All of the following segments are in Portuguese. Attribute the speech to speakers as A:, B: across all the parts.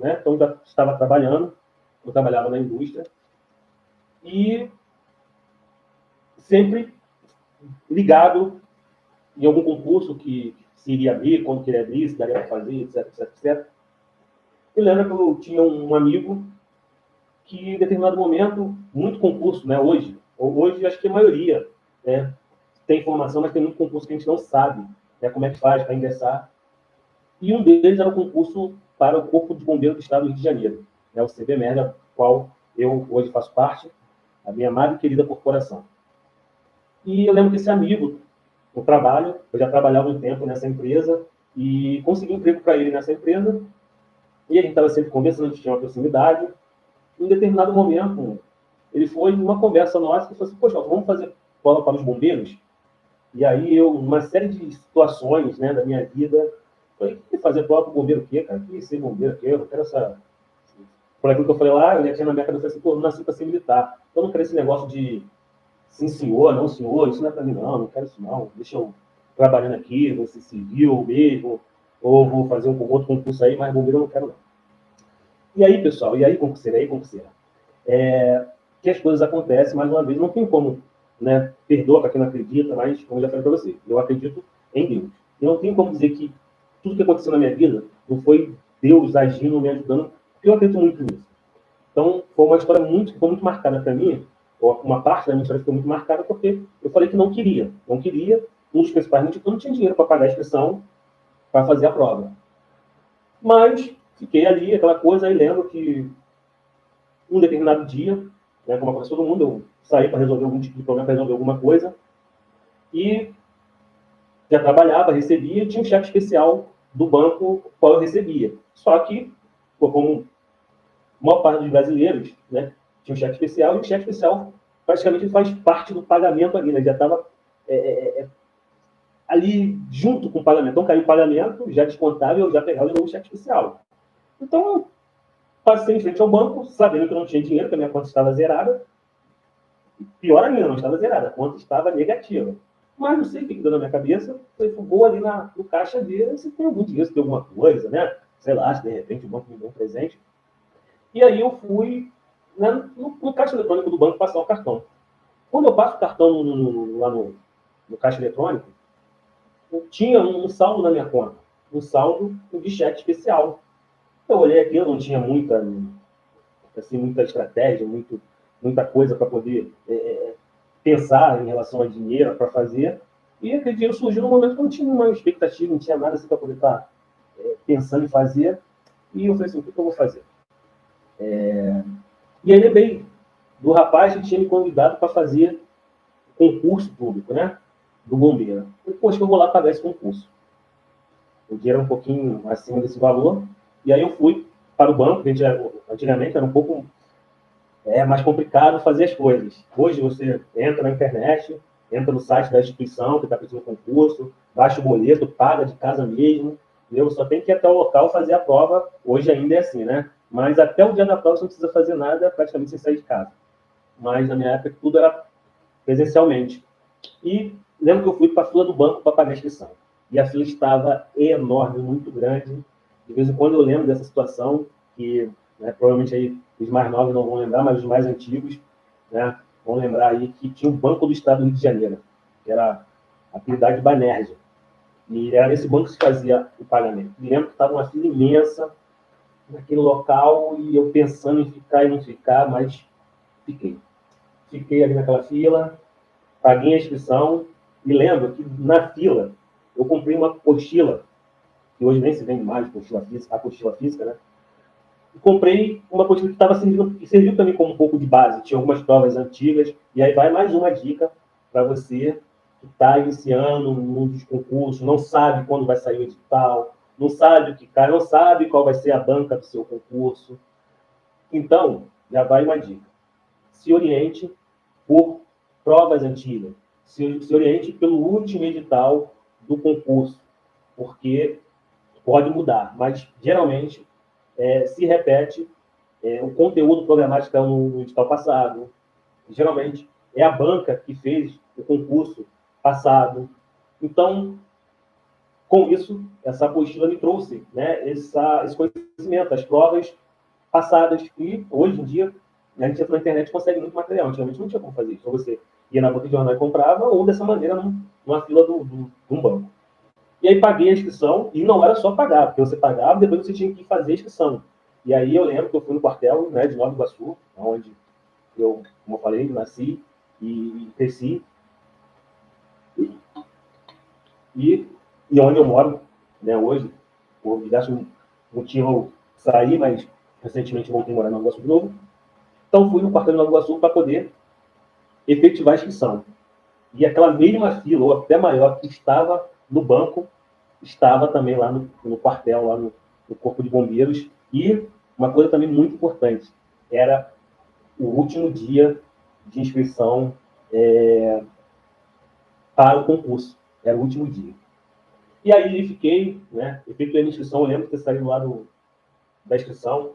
A: né? Então, já estava trabalhando, eu trabalhava na indústria, e sempre ligado em algum concurso que se iria abrir, quando queria abrir, se daria para fazer, etc, etc, etc. Eu lembro que eu tinha um amigo que, em determinado momento, muito concurso, né, hoje acho que a maioria, né, tem informação, mas tem muito concurso que a gente não sabe, né, como é que faz para ingressar. E um deles era o concurso para o Corpo de Bombeiro do Estado do Rio de Janeiro, né, o CBMER, da qual eu hoje faço parte, a minha amada e querida corporação. E eu lembro que esse amigo, no trabalho, eu já trabalhava um tempo nessa empresa, e consegui um emprego para ele nessa empresa, e a gente estava sempre conversando, a gente tinha uma proximidade. Em um determinado momento, ele foi numa conversa nossa e falou assim: poxa, vamos fazer prova para os bombeiros? E aí eu, uma série de situações, né, da minha vida, falei: que fazer prova para o bombeiro o quê, cara? Que ser bombeiro o quê? Eu não quero essa... Por aquilo que eu falei lá, eu já tinha na minha cabeça assim: pô, eu não nasci para ser militar. Eu não quero esse negócio de sim senhor, não senhor, isso não é para mim não quero isso não. Deixa eu trabalhando aqui, vou ser civil mesmo, ou vou fazer um outro concurso aí, mas bombeiro eu não quero não. E aí, pessoal, concurseira, que as coisas acontecem, mais uma vez, não tem como, né, perdoa para quem não acredita, mas, como eu já falei para você, eu acredito em Deus. E não tem como dizer que tudo que aconteceu na minha vida não foi Deus agindo, me ajudando, porque eu acredito muito nisso. Então, foi uma história ficou muito marcada para mim, ou uma parte da minha história ficou muito marcada, porque eu falei que não queria. Um dos principais motivos, eu não tinha dinheiro para pagar a inscrição para fazer a prova. Mas, fiquei ali, aquela coisa, aí lembro que um determinado dia, né, como acontece todo mundo, eu saí para resolver algum tipo de problema, para resolver alguma coisa, e já trabalhava, recebia, e tinha um cheque especial do banco qual eu recebia. Só que, como a maior parte dos brasileiros, né, tinha um cheque especial, e o cheque especial praticamente faz parte do pagamento ali, né, já estava ali junto com o pagamento. Então caiu o pagamento, já descontável, eu já pegava de novo o cheque especial. Então, passei em frente ao banco, sabendo que eu não tinha dinheiro, que a minha conta estava zerada. Pior ainda, não estava zerada, a conta estava negativa. Mas não sei o que deu na minha cabeça, eu vou ali no caixa ver se tem algum dinheiro, se tem alguma coisa, né? Sei lá, se de repente o banco me deu um presente. E aí eu fui, né, no caixa eletrônico do banco passar o cartão. Quando eu passo o cartão lá no caixa eletrônico, eu tinha um saldo na minha conta, um saldo de cheque especial. Eu olhei aqui, eu não tinha muita estratégia, muita coisa para poder pensar em relação a dinheiro para fazer. E aquele dinheiro surgiu no momento que eu não tinha uma expectativa, não tinha nada assim para poder estar pensando em fazer. E eu falei assim: o que eu vou fazer? E aí lembrei do rapaz que tinha me convidado para fazer concurso público, né? Do bombeiro. Eu falei: poxa, eu vou lá pagar esse concurso. O dinheiro era um pouquinho acima desse valor. E aí eu fui para o banco, que antigamente era um pouco mais complicado fazer as coisas. Hoje você entra na internet, entra no site da instituição que está fazendo concurso, baixa o boleto, paga de casa mesmo, entendeu? Só tem que ir até o local fazer a prova. Hoje ainda é assim, né? Mas até o dia da prova você não precisa fazer nada, praticamente sem sair de casa. Mas na minha época tudo era presencialmente. E lembro que eu fui para a fila do banco para pagar a inscrição. E a fila estava enorme, muito grande. De vez em quando eu lembro dessa situação, que, né, provavelmente aí os mais novos não vão lembrar, mas os mais antigos, né, vão lembrar aí que tinha um Banco do Estado do Rio de Janeiro, que era a apelidado de Banerja. E era nesse banco que se fazia o pagamento. E lembro que estava uma fila imensa naquele local, e eu pensando em ficar e não ficar, mas fiquei. Fiquei ali naquela fila, paguei a inscrição, e lembro que na fila eu comprei uma apostila, que hoje nem se vende mais, apostila física, né? E comprei uma apostila que estava servindo, que serviu também como um pouco de base. Tinha algumas provas antigas, e aí vai mais uma dica para você que está iniciando no mundo dos concursos, não sabe quando vai sair o edital, não sabe o que cai, não sabe qual vai ser a banca do seu concurso. Então, já vai uma dica. Se oriente por provas antigas. Se oriente pelo último edital do concurso, porque pode mudar, mas geralmente se repete o conteúdo programático que é no edital passado. Geralmente é a banca que fez o concurso passado. Então, com isso, essa apostila me trouxe, né, esse conhecimento, as provas passadas, e hoje em dia, a gente entra na internet e consegue muito material. Antigamente não tinha como fazer isso. Ou você ia na banca de jornal e comprava, ou dessa maneira, numa fila de um banco. E aí paguei a inscrição, e não era só pagar, porque você pagava, depois você tinha que fazer a inscrição. E aí eu lembro que eu fui no quartel, né, de Nova Iguaçu, onde eu, como eu falei, nasci e cresci, e, e onde eu moro, né, hoje, por diversos motivos eu saí, mas recentemente voltei a morar em Nova Iguaçu de novo. Então fui no quartel de Nova Iguaçu para poder efetivar a inscrição. E aquela mesma fila, ou até maior, que estava no banco, estava também lá no quartel, lá no Corpo de Bombeiros. E uma coisa também muito importante, era o último dia de inscrição para o concurso. Era o último dia. E aí fiquei, né, efetuei a inscrição, eu lembro de ter saído lá da inscrição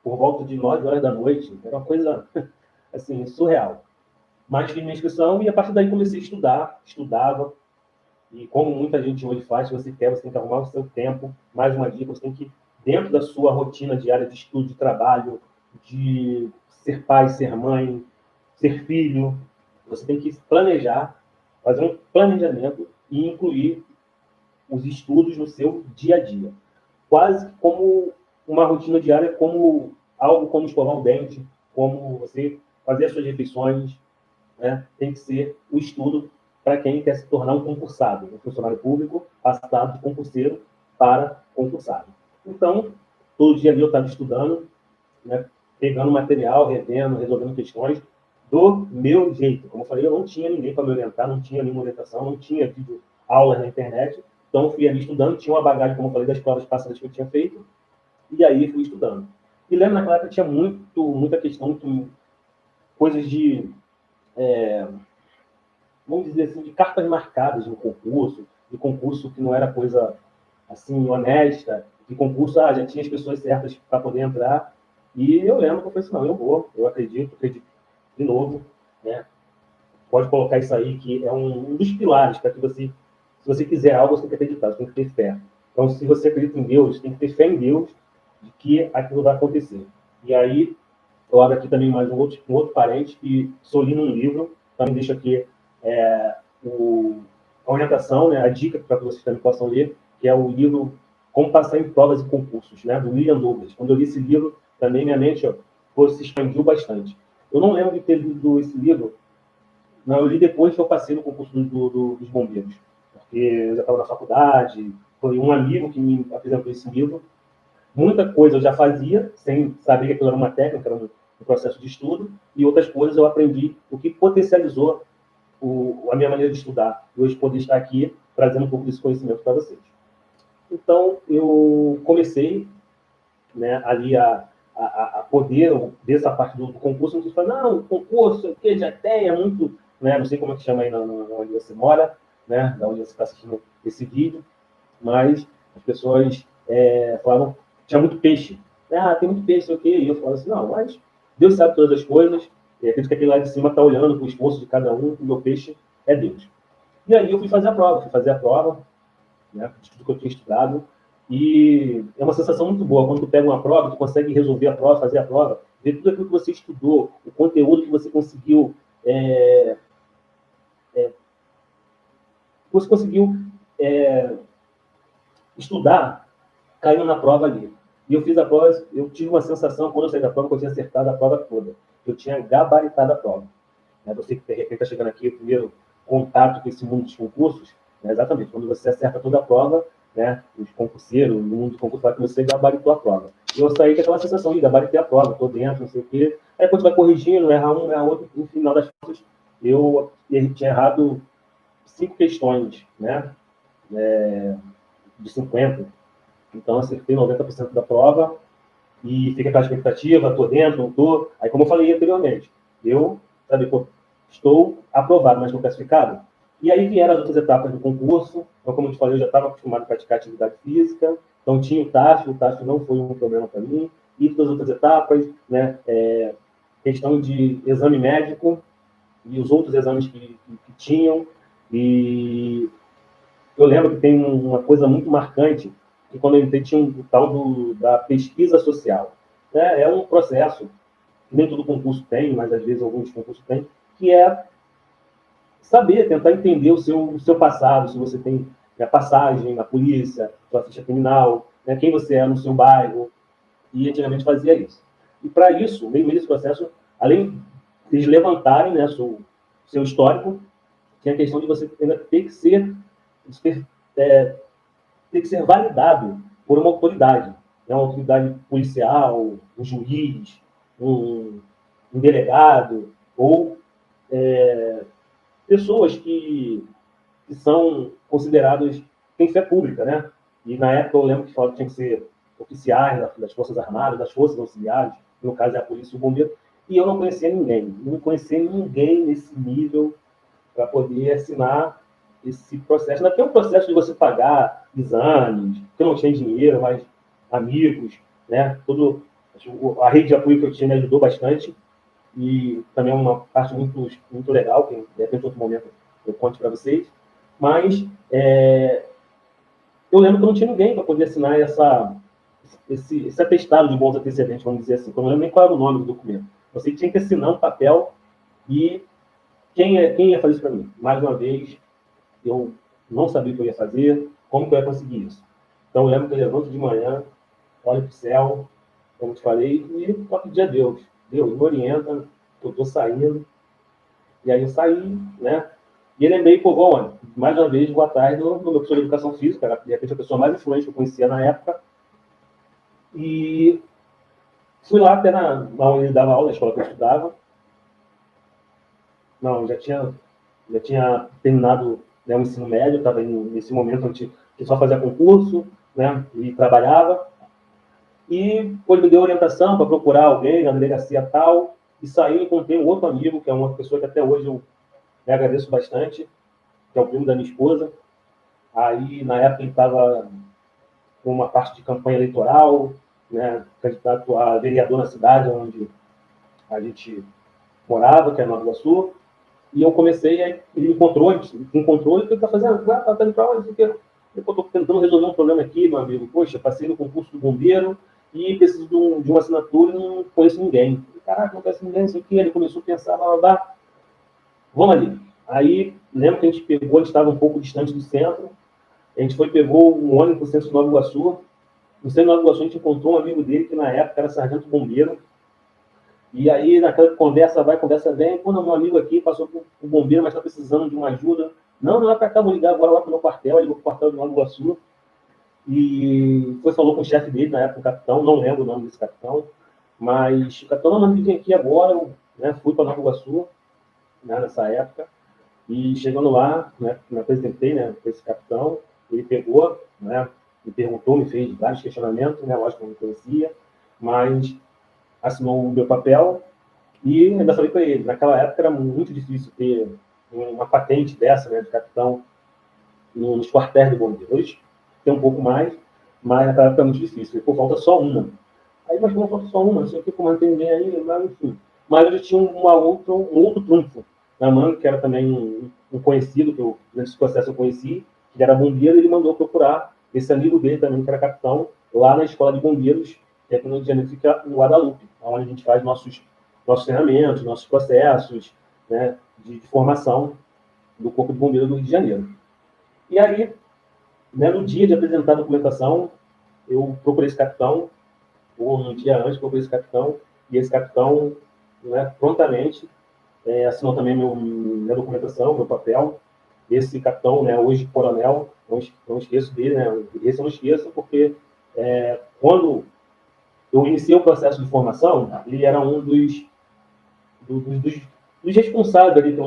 A: por volta de 9 horas da noite. Era uma coisa, assim, surreal. Mas fiz minha inscrição e a partir daí comecei a estudar, estudava. E como muita gente hoje faz, se você quer, você tem que arrumar o seu tempo. Mais uma dica, você tem que, dentro da sua rotina diária de estudo, de trabalho, de ser pai, ser mãe, ser filho, você tem que planejar, fazer um planejamento e incluir os estudos no seu dia a dia. Quase como uma rotina diária, como algo como escovar o dente, como você fazer as suas refeições, né? Tem que ser o estudo para quem quer se tornar um concursado, um funcionário público, passado de concurseiro para concursado. Então, todo dia ali eu estava estudando, né? Pegando material, revendo, resolvendo questões do meu jeito. Como eu falei, eu não tinha ninguém para me orientar, não tinha nenhuma orientação, não tinha vídeo aulas na internet. Então, eu fui ali estudando, tinha uma bagagem, como eu falei, das provas passadas que eu tinha feito, e aí fui estudando. E lembro naquela época tinha muita questão, coisas de, vamos dizer assim, de cartas marcadas no concurso, de concurso que não era coisa assim honesta, de concurso, já tinha as pessoas certas para poder entrar. E eu lembro que eu falei assim, não, eu vou, eu acredito de novo, né? Pode colocar isso aí, que é um dos pilares para que você, se você quiser algo, você tem que acreditar, você tem que ter fé. Então, se você acredita em Deus, tem que ter fé em Deus de que aquilo vai acontecer. E aí, eu abro aqui também mais um outro parente que sou li num livro, também deixo aqui a orientação, né, a dica para que vocês também possam ler, que é o livro Como Passar em Provas e Concursos, né, do William Douglas. Quando eu li esse livro, também minha mente se expandiu bastante. Eu não lembro de ter lido esse livro, não, eu li depois que eu passei no concurso dos bombeiros, porque eu já estava na faculdade, foi um amigo que me apresentou esse livro. Muita coisa eu já fazia, sem saber que aquilo era uma técnica, era um processo de estudo, e outras coisas eu aprendi, o que potencializou a minha maneira de estudar, e hoje poder estar aqui trazendo um pouco desse conhecimento para vocês. Então, eu comecei, né, ali a poder, dessa parte do concurso, não falar, não, concurso, o que já tem, é muito, né, não sei como é que chama aí onde você mora, né, da onde você está assistindo esse vídeo, mas as pessoas falavam que tinha muito peixe. Tem muito peixe, ok? E eu falava assim, não, mas Deus sabe todas as coisas, e acredito que aquele lá de cima está olhando para o esforço de cada um, o meu peixe é Deus. E aí eu fui fazer a prova, né, de tudo que eu tinha estudado, e é uma sensação muito boa, quando tu pega uma prova, tu consegue resolver a prova, fazer a prova, ver tudo aquilo que você estudou, o conteúdo que você conseguiu, estudar, caiu na prova ali. E eu fiz a prova, eu tive uma sensação, quando eu saí da prova, que eu tinha acertado a prova toda. Eu tinha gabaritado a prova. Você que, de repente, está chegando aqui, o primeiro contato com esse mundo dos concursos, exatamente, quando você acerta toda a prova, né, os concurseiros, no mundo de concurso, que você gabaritou a prova. E eu saí com aquela sensação de gabaritei a prova, estou dentro, não sei o quê. Aí depois vai corrigindo, erra um, erra outro, no final das contas, eu tinha errado 5 questões, né, de 50. Então, acertei 90% da prova e fica aquela expectativa, estou dentro, não estou. Aí, como eu falei anteriormente, eu, estou aprovado, mas não classificado. E aí vieram as outras etapas do concurso. Então, como eu te falei, eu já estava acostumado a praticar atividade física, então tinha o TAF não foi um problema para mim. E todas as outras etapas, né, questão de exame médico e os outros exames que tinham. E eu lembro que tem uma coisa muito marcante, que quando eu entrei tinha um tal da pesquisa social. Né? É um processo, que nem todo concurso tem, mas às vezes alguns concursos têm, que é saber, tentar entender o seu passado, se você tem passagem na polícia, sua ficha criminal, né, quem você é no seu bairro, e antigamente fazia isso. E para isso, no meio desse processo, além de eles levantarem, né, seu histórico, tinha a questão de você ainda ter que ser validado por uma autoridade, né, uma autoridade policial, um juiz, um, um delegado, ou pessoas que são consideradas em fé pública, né? E na época eu lembro que falava que tinha que ser oficiais das Forças Armadas, das Forças Auxiliares, no caso é a polícia e o bombeiro, e eu não conhecia ninguém, não conhecia ninguém nesse nível para poder assinar esse processo. Ainda tem um processo de você pagar exames, que eu não tinha dinheiro, mas amigos, né? A rede de apoio que eu tinha me ajudou bastante, e também é uma parte muito legal, que de repente, em outro momento, eu conto para vocês. Mas eu lembro que eu não tinha ninguém para poder assinar esse atestado de bons antecedentes, vamos dizer assim. Eu não lembro nem qual era o nome do documento. Eu sei que tinha que assinar um papel e quem ia fazer isso para mim? Mais uma vez, eu não sabia o que eu ia fazer, como que eu ia conseguir isso. Então eu lembro que eu levanto de manhã, olho para o céu, como te falei, e só pedir a Deus. Deus, me orienta, eu estou saindo. E aí eu saí, né? E lembrei, pô, bom, mais uma vez vou atrás do meu professor de educação física, era de repente a pessoa mais influente que eu conhecia na época. E fui lá até na onde ele dava aula, na escola que eu estudava. Não, já tinha terminado, né, o ensino médio, estava nesse momento onde eu só fazia concurso, né, e trabalhava. E ele me deu orientação para procurar alguém na delegacia tal, e saí e encontrei um outro amigo, que é uma pessoa que até hoje eu me agradeço bastante, que é o primo da minha esposa. Aí, na época, ele estava com uma parte de campanha eleitoral, né, candidato a vereador na cidade onde a gente morava, que é Nova Iguaçu. E eu comecei, aí ele me encontrou, e o que está fazendo? Está indo para onde? Eu estou tentando resolver um problema aqui, meu amigo. Poxa, passei no concurso do bombeiro e preciso de uma assinatura e não conheço ninguém. Caraca, não conheço ninguém, isso aqui. Ele começou a pensar, blá, blá, blá. Vamos ali. Aí, lembro que a gente pegou, a gente estava um pouco distante do centro, a gente pegou um ônibus para o centro de Nova Iguaçu. No centro de Nova Iguaçu, a gente encontrou um amigo dele, que na época era sargento bombeiro. E aí, naquela conversa vai, conversa vem, quando meu amigo aqui passou por um bombeiro, mas está precisando de uma ajuda. Não, não é para cá, vou ligar agora lá para o meu quartel. Ele ligou para o quartel de Nova Iguaçu. E falou com o chefe dele, na época, o capitão, não lembro o nome desse capitão, mas o capitão, não, mas vem aqui agora. Eu, né, fui para Nova Iguaçu, né, nessa época. E chegando lá, né, me apresentei, né, para esse capitão, ele pegou, né, me perguntou, me fez vários questionamentos, né, lógico que eu não conhecia, mas assinou o meu papel e ainda falei para ele, naquela época era muito difícil ter uma patente dessa, né, de capitão nos quartéis do bombeiro. Hoje tem um pouco mais, mas naquela época era muito difícil. Pô, falta só uma. Aí, mas como falta só uma, não sei o que, como não tem ninguém aí, mas enfim. Mas eu tinha um outro trunfo na manga, que era também um conhecido, que eu, nesse processo eu conheci, que era bombeiro, e ele mandou procurar esse amigo dele também, que era capitão, lá na escola de bombeiros, que aqui no Rio de Janeiro fica em Guadalupe, onde a gente faz nossos treinamentos, nossos processos, né, de formação do Corpo de Bombeiros do Rio de Janeiro. E aí, né, no dia de apresentar a documentação, eu procurei esse capitão, ou no dia antes procurei esse capitão, e esse capitão, né, prontamente assinou também minha documentação, meu papel. Esse capitão, né, hoje coronel, não esqueço dele, né, esse eu não esqueço, porque quando eu iniciei o processo de formação, ele era um dos responsáveis ali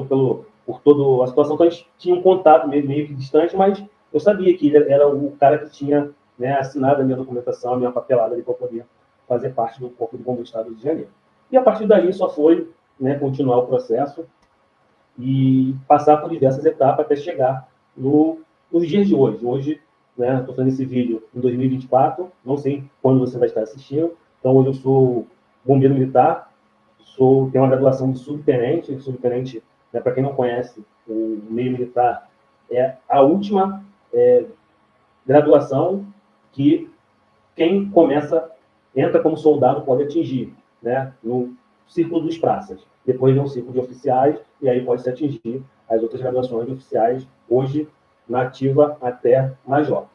A: por toda a situação, então a gente tinha um contato meio que distante, mas eu sabia que ele era o cara que tinha, né, assinado a minha documentação, a minha papelada ali para poder fazer parte do Corpo de Bombeiros do Estado do Rio de Janeiro. E a partir daí só foi, né, continuar o processo e passar por diversas etapas até chegar nos dias de hoje. Hoje, né, estou fazendo esse vídeo em 2024, não sei quando você vai estar assistindo, então hoje eu sou bombeiro militar, tenho uma graduação de subtenente, né, para quem não conhece, o meio militar é a última graduação que quem entra como soldado pode atingir, né, no círculo dos praças. Depois vem um círculo de oficiais, e aí pode se atingir as outras graduações de oficiais, hoje na ativa até major.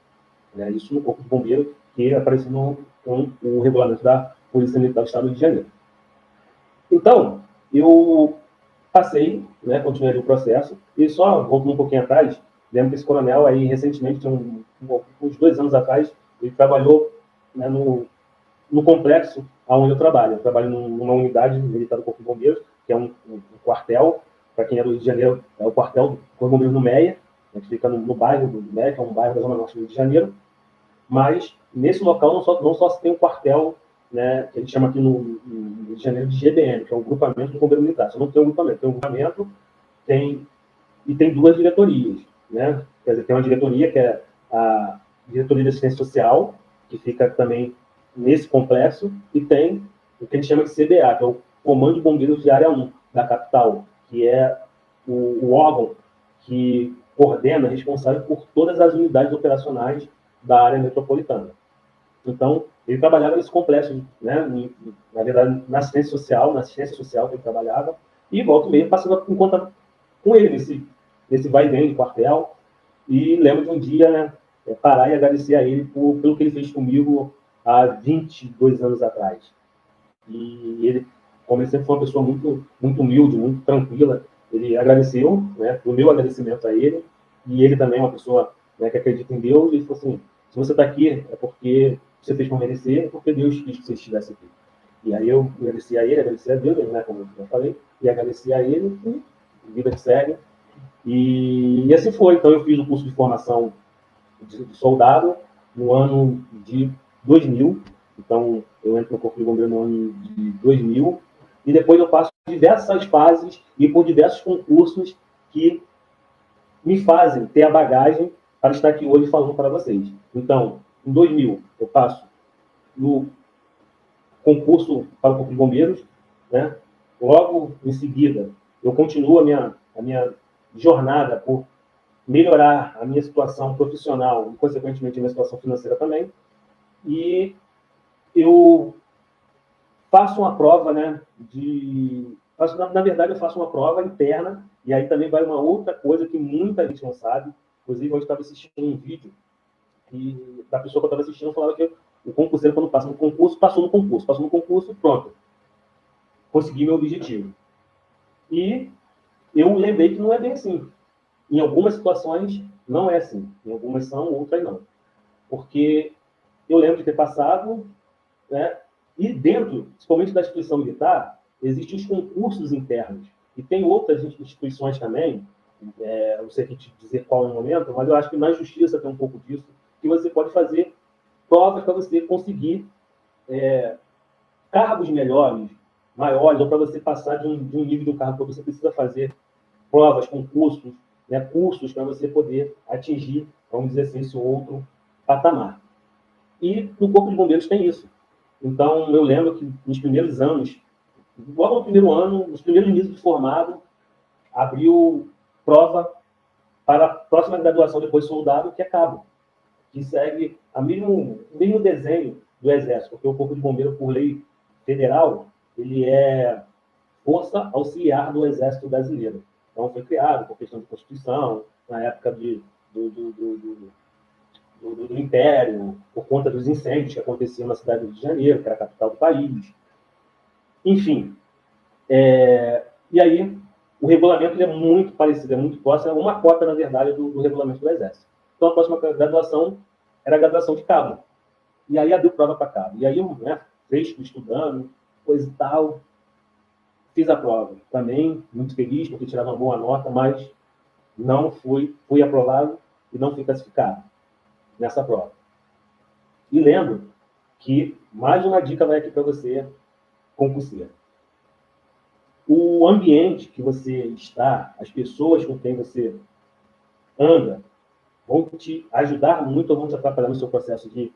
A: Né? Isso no Corpo de Bombeiros, que apareceu com o regulamento da Polícia Militar do Estado do Rio de Janeiro. Então, eu passei, né, continuei o processo, e só voltando um pouquinho atrás, lembro que esse coronel aí, recentemente, uns 2 anos atrás, ele trabalhou, né, no complexo onde eu trabalho. Eu trabalho numa unidade militar do Corpo de Bombeiros, que é um quartel, para quem é do Rio de Janeiro, é o quartel do Corpo de Bombeiros no Meia, que fica no bairro do Meia, que é um bairro da Zona Norte do Rio de Janeiro. Mas, nesse local, não só se tem um quartel, né, que a gente chama aqui no Rio de Janeiro de GBM, que é um grupamento do Bombeiro Militar. Só não tem um grupamento. Tem um grupamento e tem 2 diretorias. Né? Quer dizer, tem uma diretoria, que é a Diretoria de Assistência Social, que fica também nesse complexo, e tem o que a gente chama de CBA, que é o Comando de Bombeiros de Área 1 da capital, que é o órgão que coordena, responsável por todas as unidades operacionais da área metropolitana. Então, ele trabalhava nesse complexo, né, na verdade, na assistência social que ele trabalhava, e volta e meia passando em conta com ele, nesse vai e vem de quartel, e lembro de um dia, né, parar e agradecer a ele pelo que ele fez comigo há 22 anos atrás. E ele, como ele sempre foi uma pessoa muito, muito humilde, muito tranquila, ele agradeceu, né, o meu agradecimento a ele, e ele também é uma pessoa, né, que acredita em Deus, e falou assim, se você está aqui é porque você fez por merecer, é porque Deus quis que você estivesse aqui. E aí eu agradeci a ele, agradeci a Deus, né, como eu já falei, e agradeci a ele, e vida que segue. E assim foi. Então eu fiz o curso de formação de soldado no ano de 2000. Então eu entro no Corpo de Bombeiro no ano de 2000. E depois eu passo por diversas fases e por diversos concursos que me fazem ter a bagagem para estar aqui hoje falando para vocês. Então, em 2000, eu passo no concurso para o Corpo de Bombeiros, né? Logo em seguida, eu continuo a minha jornada por melhorar a minha situação profissional e, consequentemente, a minha situação financeira também. E eu faço uma prova, né, na verdade, eu faço uma prova interna, e aí também vai uma outra coisa que muita gente não sabe. Inclusive, eu estava assistindo um vídeo e da pessoa que eu estava assistindo falava que o concurseiro, quando passa no concurso, passou no concurso, pronto. Consegui meu objetivo. E eu lembrei que não é bem assim. Em algumas situações, não é assim. Em algumas são, outras não. Porque eu lembro de ter passado, né? E dentro, principalmente da instituição militar, existem os concursos internos. E tem outras instituições também, não sei te dizer qual é o momento, mas eu acho que na justiça tem um pouco disso, que você pode fazer provas para você conseguir cargos melhores, maiores, ou para você passar de um nível do cargo que você precisa fazer provas, concursos, né, cursos para você poder atingir, vamos dizer assim, esse outro patamar. E no Corpo de Bombeiros tem isso. Então, eu lembro que nos primeiros anos, logo no primeiro ano, nos primeiros meses de formado, abriu prova para a próxima graduação depois de soldado, que é cabo, que segue o mesmo desenho do Exército, porque o Corpo de Bombeiro, por lei federal, ele é força auxiliar do Exército Brasileiro. Então, foi criado por questão de Constituição, na época do Império, por conta dos incêndios que aconteciam na cidade do Rio de Janeiro, que era a capital do país. Enfim, e aí o regulamento ele é muito parecido, é muito próximo, é uma cópia, na verdade, do regulamento do Exército. Então, a próxima graduação era a graduação de cabo. E aí abriu prova para cabo. E aí eu, né, fresco, estudando, coisa e tal, fiz a prova. Também muito feliz, porque tirava uma boa nota, mas não fui aprovado e não fui classificado nessa prova. E lembro que mais uma dica vai aqui para você, concurseiro. O ambiente que você está, as pessoas com quem você anda, vão te ajudar muito ou vão te atrapalhar no seu processo de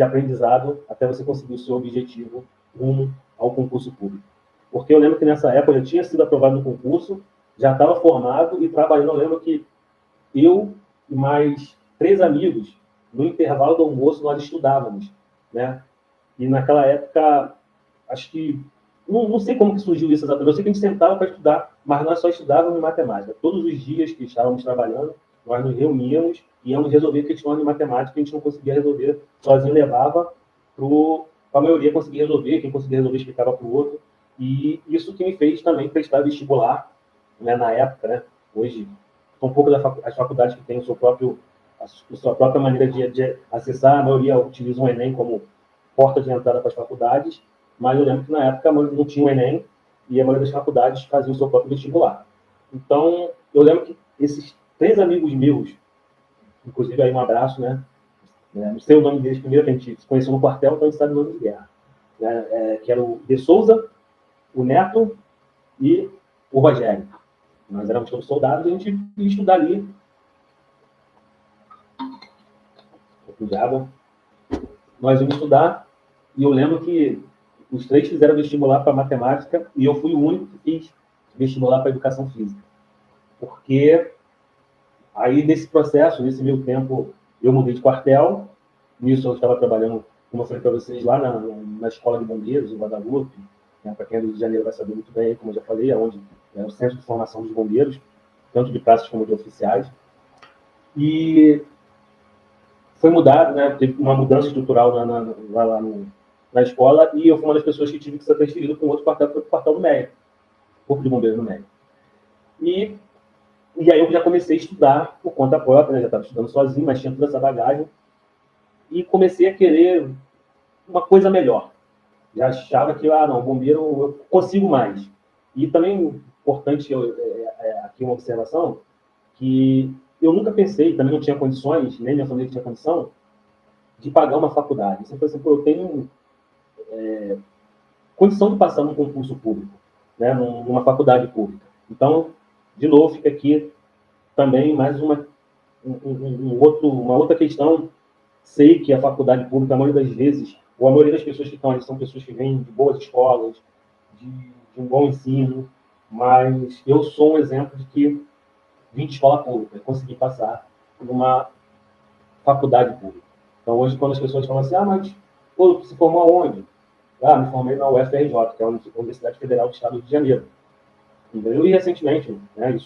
A: aprendizado até você conseguir o seu objetivo rumo ao concurso público. Porque eu lembro que nessa época eu já tinha sido aprovado no concurso, já estava formado e trabalhando. Eu lembro que eu e mais 3 amigos, no intervalo do almoço, nós estudávamos, né? E naquela época, acho que, não sei como que surgiu isso exatamente, eu sei que a gente sentava para estudar, mas nós só estudávamos matemática. Todos os dias que estávamos trabalhando, nós nos reuníamos e íamos resolver questões de matemática que a gente não conseguia resolver sozinho, levava para a maioria conseguir resolver, quem conseguia resolver explicava para o outro. E isso que me fez também prestar vestibular, né, na época, né? Hoje, são um pouco as faculdades que têm a sua própria maneira de acessar, a maioria utiliza o Enem como porta de entrada para as faculdades, mas eu lembro que na época não tinha o Enem e a maioria das faculdades fazia o seu próprio vestibular. Então, eu lembro que esses 3 amigos meus, inclusive aí um abraço, né? Não sei o nome deles primeiro, que a gente se conheceu no quartel, então a gente sabe o nome de guerra. Né? Que era o De Souza, o Neto e o Rogério. Nós éramos todos soldados e a gente ia estudar ali. Nós íamos estudar e eu lembro que os 3 fizeram vestibular para matemática e eu fui o único que fiz vestibular para educação física. Porque aí, nesse processo, nesse meio tempo, eu mudei de quartel. Nisso, eu estava trabalhando, como eu falei para vocês, lá na Escola de Bombeiros, em Guadalupe. Né? Para quem é do Rio de Janeiro vai saber muito bem, como eu já falei, onde é o centro de formação dos bombeiros, tanto de praças como de oficiais. E foi mudado, né? Teve uma mudança estrutural lá na escola, e eu fui uma das pessoas que tive que ser transferido para um outro quartel, para o quartel do MEI, Corpo de Bombeiros do MEI. E aí eu já comecei a estudar por conta própria, né? Já estava estudando sozinho, mas tinha toda essa bagagem. E comecei a querer uma coisa melhor. Já achava que, não, bombeiro eu consigo mais. E também, importante aqui uma observação, que eu nunca pensei, também não tinha condições, nem minha família tinha condição, de pagar uma faculdade. Eu sempre pensei, eu tenho condição de passar num concurso público, né? Numa faculdade pública. Então, de novo, fica aqui também mais uma outra questão. Sei que a faculdade pública, a maioria das vezes, ou a maioria das pessoas que estão ali são pessoas que vêm de boas escolas, de um bom ensino, mas eu sou um exemplo de que vim de escola pública e consegui passar numa faculdade pública. Então, hoje, quando as pessoas falam assim, mas pô, se formou aonde? Me formei na UFRJ, que é a Universidade Federal do Estado do Rio de Janeiro. Entendeu? E recentemente, né,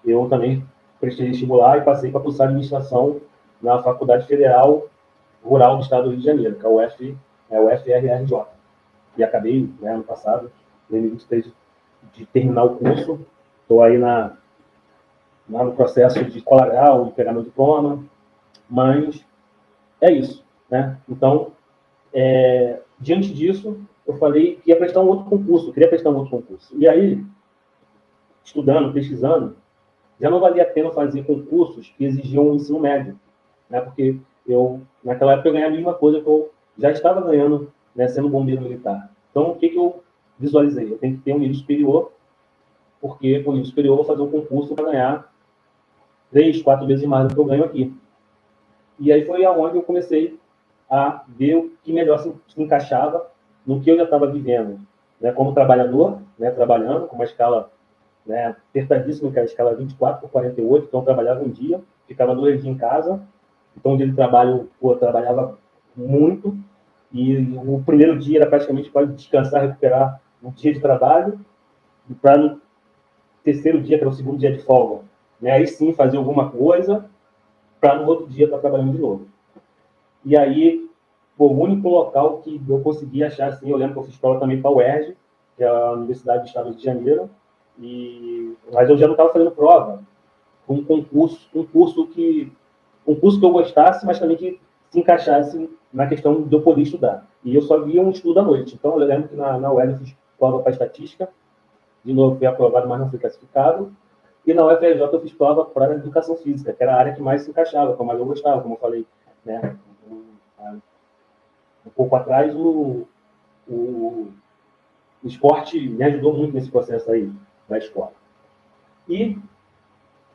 A: eu também prestei vestibular e passei para cursar administração na Faculdade Federal Rural do Estado do Rio de Janeiro, que é o UFRJ. E acabei, né, ano passado, em 2023, de terminar o curso. Estou aí no processo de colar de pegar meu diploma, mas é isso. Né? Então, diante disso, eu falei que ia prestar um outro concurso, queria prestar um outro concurso. E aí, estudando, pesquisando, já não valia a pena fazer concursos que exigiam um ensino médio, né? Porque naquela época, eu ganhava a mesma coisa que eu já estava ganhando, né, sendo bombeiro militar. Então, o que eu visualizei? Eu tenho que ter um nível superior, porque com o nível superior eu vou fazer um concurso para ganhar 3, 4 vezes mais do que eu ganho aqui. E aí foi aonde eu comecei a ver o que melhor se encaixava no que eu já estava vivendo, né, como trabalhador, né, trabalhando com uma escala, né, apertadíssima, que era a escala 24/48, então eu trabalhava um dia, ficava 2 dias em casa, então um dia de trabalho, eu trabalhava muito, e o primeiro dia era praticamente para descansar, recuperar um dia de trabalho, e para no terceiro dia, que era o segundo dia de folga, né, aí sim fazer alguma coisa, para no outro dia estar trabalhando de novo. E aí, o único local que eu consegui achar, assim, eu lembro que eu fiz prova também para a UERJ, que é a Universidade do Estado do Rio de Janeiro, mas eu já não estava fazendo prova. Foi um curso que eu gostasse, mas também que se encaixasse na questão de eu poder estudar. E eu só via um estudo à noite. Então, eu lembro que na UERJ eu fiz prova para estatística, de novo fui aprovado, mas não fui classificado, e na UFRJ eu fiz prova para a educação física, que era a área que mais se encaixava, que mais eu gostava, como eu falei, né? Um pouco atrás, o esporte me ajudou muito nesse processo aí da escola. E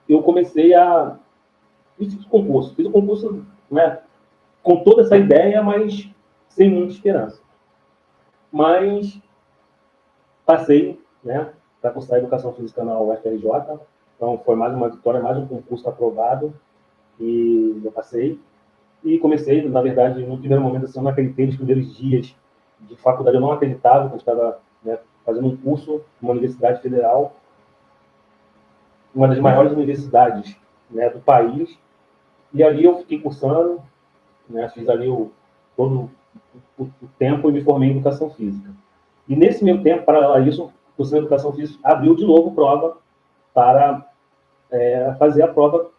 A: eu comecei a... Fiz o concurso, né, com toda essa ideia, mas sem muita esperança. Mas passei, né, para cursar Educação Física na UFRJ, então foi mais uma vitória, mais um concurso aprovado. e eu passei. E comecei, na verdade, no primeiro momento, assim, eu não acreditei nos primeiros dias de faculdade, eu não acreditava que eu estava, né, fazendo um curso numa universidade federal, uma das maiores universidades, né, do país, e ali eu fiquei cursando, né, fiz ali todo o tempo e me formei em educação física. E nesse meio tempo, para isso, o curso de educação física abriu de novo prova para fazer a prova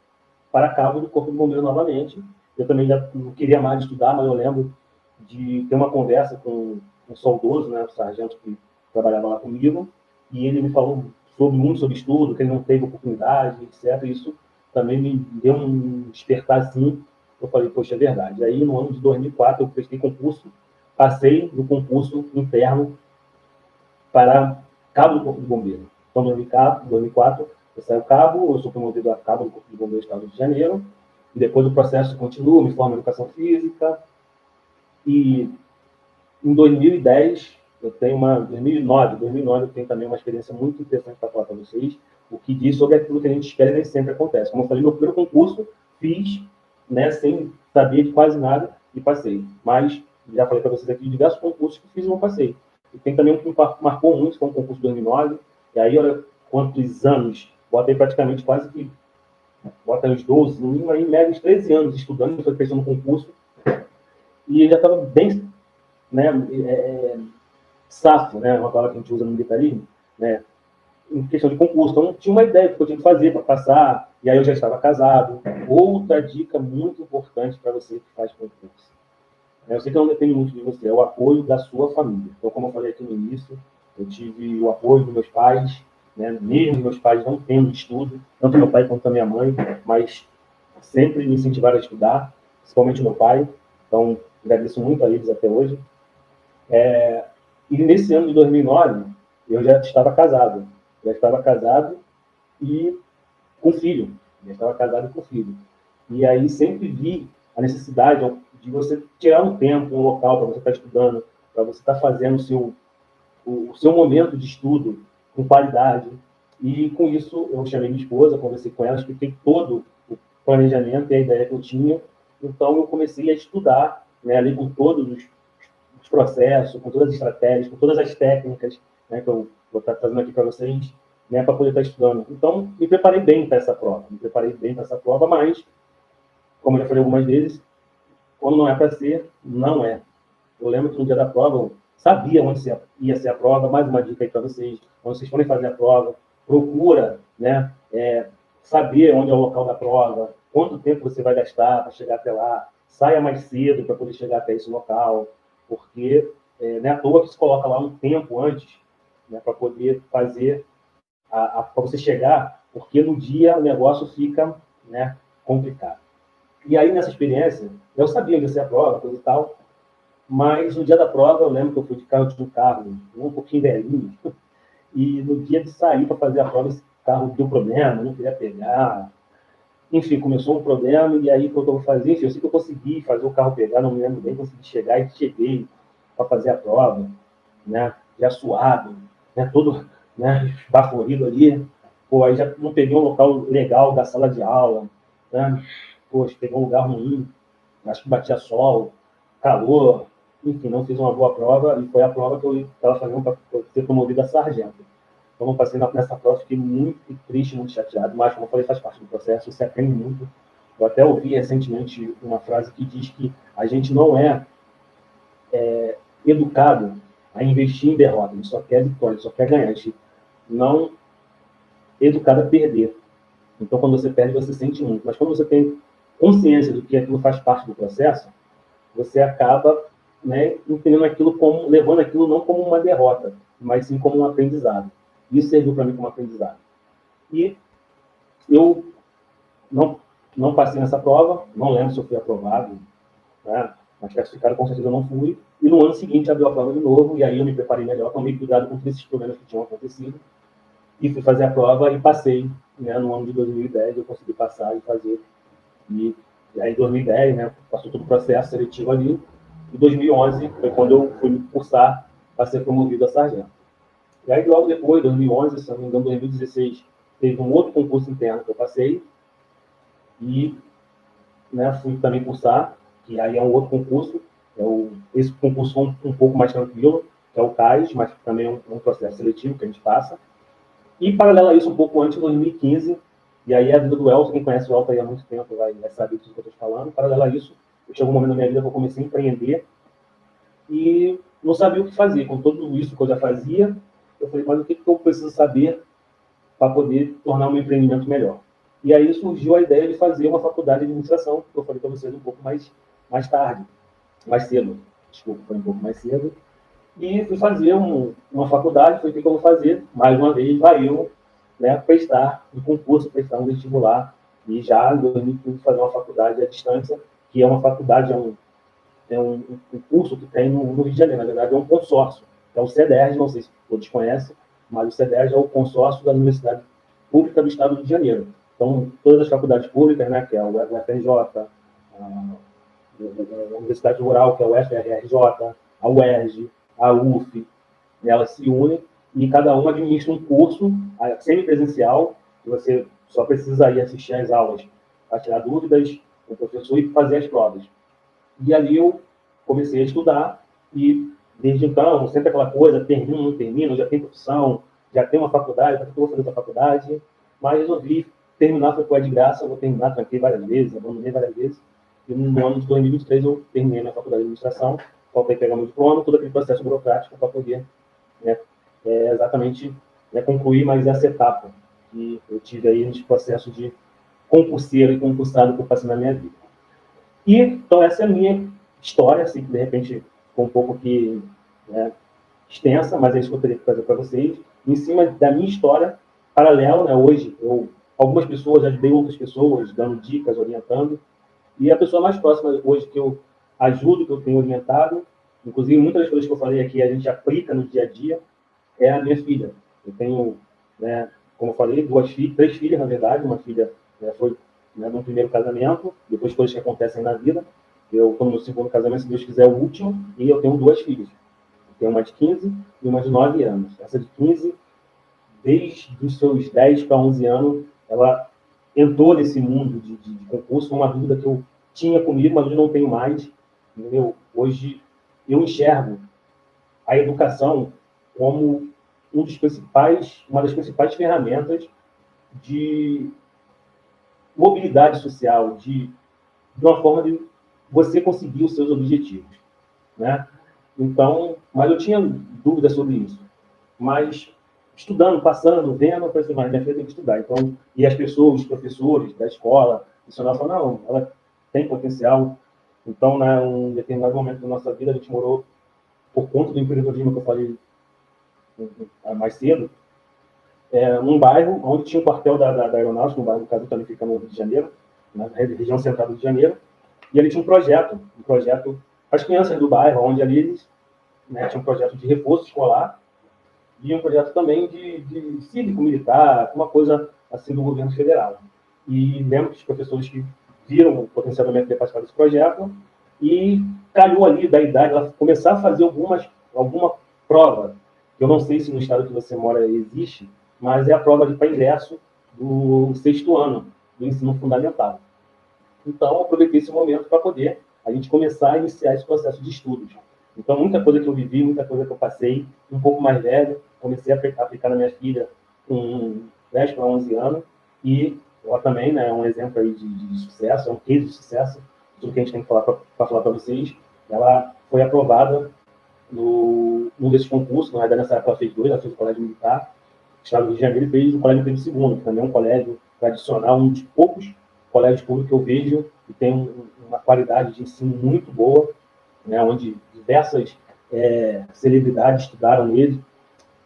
A: para cabo do Corpo de Bombeiro novamente. Eu também já não queria mais estudar, mas eu lembro de ter uma conversa com um saudoso, né, o sargento que trabalhava lá comigo, e ele me falou muito sobre estudo, que ele não teve oportunidade, etc. E isso também me deu um despertar assim. Eu falei, poxa, é verdade. Aí, no ano de 2004, eu prestei concurso, passei no concurso interno para cabo do Corpo de Bombeiro. Então, em 2004, eu saio cabo, eu sou promovido a cabo do Corpo de Bombeiro do Estado de Janeiro, e depois o processo continua, me formo em educação física, e em 2010, eu tenho 2009 eu tenho também uma experiência muito interessante para falar para vocês, o que diz sobre aquilo que a gente espera e nem sempre acontece. Como eu falei, meu primeiro concurso, fiz, né, sem saber de quase nada, e passei. Mas, já falei para vocês aqui, diversos concursos que fiz e não passei. E tem também um que me marcou muito, foi um concurso de 2009, e aí, olha quantos anos, botei praticamente quase que, bota uns 12, em média uns 13 anos estudando, foi prestando concurso, e eu já estava bem, né, safo, né, uma palavra que a gente usa no militarismo, né, em questão de concurso. Então, tinha uma ideia do que eu tinha que fazer para passar, e aí eu já estava casado. Outra dica muito importante para você que faz concurso. Eu sei que não depende muito de você, é o apoio da sua família. Então, como eu falei aqui no início, eu tive o apoio dos meus pais, né, mesmo meus pais não tendo estudo, tanto meu pai quanto a minha mãe, mas sempre me incentivaram a estudar, principalmente meu pai. Então, agradeço muito a eles até hoje. E nesse ano de 2009, eu já estava casado. Já estava casado e com filho. Já estava casado e com filho. E aí sempre vi a necessidade de você tirar um tempo, um local para você estar estudando, para você estar fazendo o seu momento de estudo com qualidade. E com isso eu chamei minha esposa, conversei com ela, expliquei todo o planejamento e a ideia que eu tinha. Então eu comecei a estudar, né, ali com todos os processos, com todas as estratégias, com todas as técnicas, né, que eu vou estar trazendo aqui para vocês, né, para poder estar estudando. Então, me preparei bem para essa prova, mas, como eu já falei algumas vezes, quando não é para ser, não é. Eu lembro que no dia da prova, eu sabia onde ia ser a prova, mais uma dica aí para vocês, quando vocês forem fazer a prova, procura, né, saber onde é o local da prova, quanto tempo você vai gastar para chegar até lá, saia mais cedo para poder chegar até esse local, porque não é à toa que se coloca lá um tempo antes, né, para poder fazer, para você chegar, porque no dia o negócio fica, né, complicado. E aí, nessa experiência, eu sabia onde ia ser a prova, coisa e tal, mas no dia da prova, eu lembro que eu fui de carro, eu tinha um carro um pouquinho velhinho, e no dia de sair para fazer a prova, esse carro deu problema, não queria pegar. Enfim, começou um problema, e aí o que eu vou fazer? Enfim, eu sei que eu consegui fazer o carro pegar, não me lembro bem, consegui chegar e cheguei para fazer a prova, né? Já suado, né? Todo, né, esbaforido ali. Pô, aí já não peguei um local legal da sala de aula, né? Poxa, peguei um lugar ruim, acho que batia sol, calor, enfim, não fiz uma boa prova, e foi a prova que eu estava fazendo para ser promovido a sargento. Então, eu passei nessa prova, fiquei muito triste, muito chateado, mas, como eu falei, faz parte do processo, você aprende muito. Eu até ouvi recentemente uma frase que diz que a gente não é educado a investir em derrota, a gente só quer vitória, a gente só quer ganhar, a gente não é educado a perder. Então, quando você perde, você sente muito. Mas quando você tem consciência do que aquilo faz parte do processo, você acaba, né, entendendo aquilo como, levando aquilo não como uma derrota, mas sim como um aprendizado. Isso serviu para mim como aprendizado. E eu não passei nessa prova, não lembro se eu fui aprovado, né, mas classificado com certeza eu não fui. E no ano seguinte abriu a prova de novo, e aí eu me preparei melhor, tomei cuidado com todos esses problemas que tinham acontecido, e fui fazer a prova e passei, né, no ano de 2010 eu consegui passar e fazer. E aí em 2010, né, passou todo o processo seletivo ali. Em 2011 foi quando eu fui cursar para ser promovido a sargento. E aí logo depois, 2011, se não me engano, 2016, teve um outro concurso interno que eu passei, e né, fui também cursar, que aí é um outro concurso, esse concurso um pouco mais tranquilo, que é o CAIS, mas também é um processo seletivo que a gente passa. E, paralelo a isso, um pouco antes, em 2015, e aí a vida do Elton, quem conhece o Elton aí há muito tempo vai saber tudo que eu estou falando. Paralelo a isso, chegou um momento na minha vida que eu comecei a empreender e não sabia o que fazer. Com tudo isso que eu já fazia, eu falei, mas o que eu preciso saber para poder tornar o meu empreendimento melhor? E aí surgiu a ideia de fazer uma faculdade de administração, que eu falei para vocês um pouco mais tarde, mais cedo. Desculpa, foi um pouco mais cedo. E fui fazer uma faculdade, foi o que eu vou fazer. Mais uma vez, vai eu, né, prestar um concurso, prestar um vestibular. E já em 2015 fazer uma faculdade à distância, que é uma faculdade, um curso que tem no Rio de Janeiro. Na verdade, é um consórcio. É o CEDERJ, não sei se todos conhecem, mas o CEDERJ é o consórcio da Universidade Pública do Estado do Rio de Janeiro. Então, todas as faculdades públicas, né, que é o UFRJ, a Universidade Rural, que é o UFRJ, a UERJ, a UF, elas se unem e cada uma administra um curso semipresencial, que você só precisa ir assistir às aulas para tirar dúvidas com o professor e fazer as provas. E ali eu comecei a estudar e, desde então, sempre aquela coisa, termino, não termino, já tenho profissão, já tenho uma faculdade, para que eu vou fazer essa faculdade? Mas resolvi terminar, foi de graça, vou terminar, tranquei várias vezes, abandonei várias vezes. E no ano de 2023 eu terminei minha faculdade de administração, faltei pegar meu diploma, todo aquele processo burocrático para poder, né, exatamente, né, concluir mais essa etapa que eu tive aí nesse processo de concurseiro e concursado que eu passei na minha vida. E, então, essa é a minha história, assim, que de repente ficou um pouco aqui, né, extensa, mas é isso que eu teria que fazer para vocês. Em cima da minha história, paralela, né, hoje, algumas pessoas, ajudei outras pessoas, dando dicas, orientando, e a pessoa mais próxima hoje que eu ajudo, que eu tenho orientado, inclusive muitas das coisas que eu falei aqui a gente aplica no dia a dia, é a minha filha. Eu tenho, né, como eu falei, três filhas, na verdade. Uma filha foi, né, no primeiro casamento, depois coisas que acontecem na vida. Eu estou no meu segundo casamento, se Deus quiser, o último, e eu tenho duas filhas. Eu tenho uma de 15 e uma de 9 anos. Essa de 15, desde os seus 10 para 11 anos, ela entrou nesse mundo de concurso. Foi uma dúvida que eu tinha comigo, mas hoje não tenho mais. Entendeu? Hoje eu enxergo a educação como uma das principais ferramentas de mobilidade social, de uma forma de você conseguir os seus objetivos, né? Então, mas eu tinha dúvidas sobre isso. Mas estudando, passando, vendo, eu falei assim, mas minha filha tem que estudar. Então, e as pessoas, os professores da escola, falaram, não, ela tem potencial. Então, né, um determinado momento da nossa vida, a gente morou, por conta do empreendedorismo que eu falei mais cedo, num bairro onde tinha o quartel da Aeronáutica, um bairro do Cadu também fica no Rio de Janeiro, na região central do Rio de Janeiro, e ali tinha um projeto para as crianças do bairro, onde ali eles, né, tinha um projeto de reforço escolar e um projeto também de cívico-militar, uma coisa assim do governo federal. E lembro que os professores que viram o potencial da minha filha participar desse projeto e calhou ali da idade ela começar a fazer alguma prova. Eu não sei se no estado que você mora existe, mas é a prova para ingresso do sexto ano do ensino fundamental. Então, aproveitei esse momento para poder a gente começar a iniciar esse processo de estudos. Então, muita coisa que eu vivi, muita coisa que eu passei, um pouco mais velho, comecei a aplicar na minha filha com 10 para 11 anos, e ela também, né, é um exemplo aí de sucesso, é um case de sucesso, tudo que a gente tem que falar para falar para vocês. Ela foi aprovada num desses concursos, na verdade, nessa época ela fez dois, ela fez o Colégio Militar, Estado do Rio de Janeiro, e fez o Colégio Pedro II, que também é um colégio tradicional, um dos poucos colégios públicos que eu vejo que tem uma qualidade de ensino muito boa, né, onde diversas celebridades estudaram nele,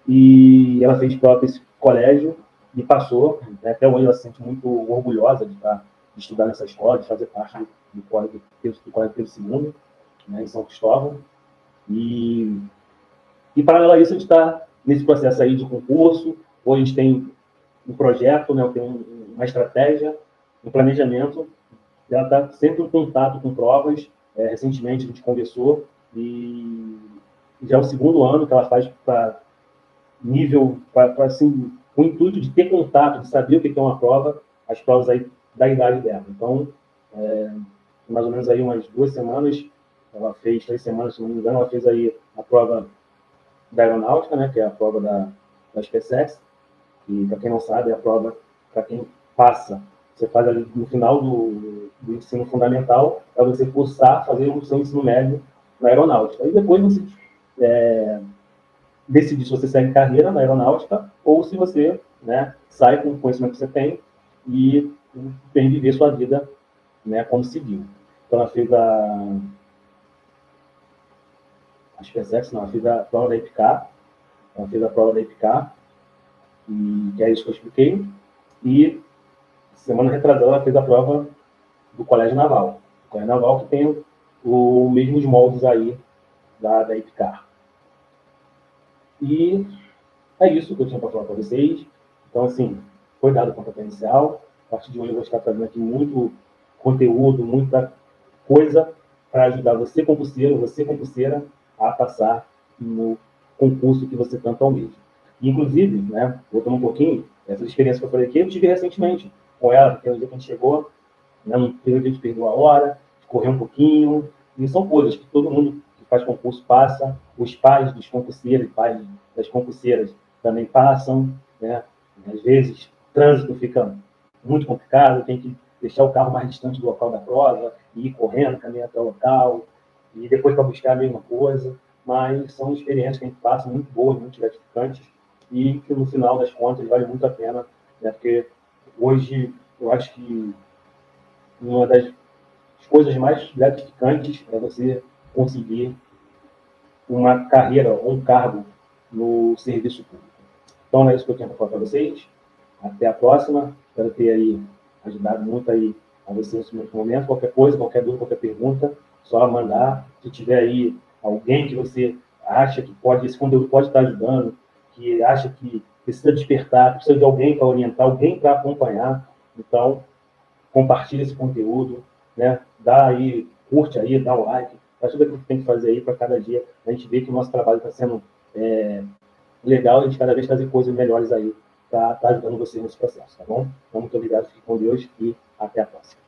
A: e ela fez prova esse colégio e passou, né, até hoje ela se sente muito orgulhosa de estudar nessa escola, de fazer parte do Colégio Pedro II, né, em São Cristóvão. E paralelo a isso, a gente está nesse processo aí de concurso. Hoje a gente tem um projeto, né, tem uma estratégia, um planejamento. Ela está sempre em contato com provas. Recentemente a gente conversou e já é o segundo ano que ela faz para nível, assim, com o intuito de ter contato, de saber o que é uma prova, as provas aí da idade dela. Então, mais ou menos aí umas 2 semanas, ela fez 3 semanas, se não me engano, ela fez aí a prova da aeronáutica, né, que é a prova da SpaceX, e para quem não sabe, é a prova para quem passa. Você faz ali no final do ensino fundamental, para você cursar, fazer o seu ensino médio na aeronáutica. E depois você decidir se você segue carreira na aeronáutica ou se você, né, sai com o conhecimento que você tem e vem viver sua vida, né, como civil. Então, ela fez a SpaceX, não, ela fez a prova da EPICAR, ela fez a prova da EPICAR, que é isso que eu expliquei, e semana retrasada ela fez a prova do Colégio Naval. O Colégio Naval que tem os mesmos moldes aí da EPICAR. E é isso que eu tinha para falar para vocês. Então, assim, foi dado o pontapé inicial. A partir de hoje eu vou estar trazendo aqui muito conteúdo, muita coisa para ajudar você, concurseiro, você, concurseira, a passar no concurso que você tanto almeja. Inclusive, né, voltando um pouquinho, essa experiência que eu falei aqui, eu tive recentemente com ela, porque no dia que a gente chegou, né, no período a gente perdeu a hora, correu um pouquinho, e são coisas que todo mundo que faz concurso passa, os pais dos concurseiros, pais das concurseiras também passam, né? Às vezes o trânsito fica muito complicado, tem que deixar o carro mais distante do local da prova, e ir correndo, caminhar até o local, e depois para buscar a mesma coisa, mas são experiências que a gente passa muito boas, muito gratificantes, e que no final das contas vale muito a pena, né? Porque hoje eu acho que uma das coisas mais gratificantes é você conseguir uma carreira ou um cargo no serviço público. Então, é isso que eu tinha para falar para vocês. Até a próxima. Espero ter aí ajudado muito aí a vocês nesse momento. Qualquer coisa, qualquer dúvida, qualquer pergunta, só mandar. Se tiver aí alguém que você acha que pode, esse conteúdo pode estar ajudando, que acha que precisa despertar, precisa de alguém para orientar, alguém para acompanhar, então compartilha esse conteúdo, né? Dá aí, curte aí, dá um like, faz tudo aquilo que tem que fazer aí para cada dia a gente ver que o nosso trabalho está sendo legal, a gente cada vez trazer coisas melhores aí para estar ajudando você nesse processo, tá bom? Então, muito obrigado, fique com Deus e até a próxima.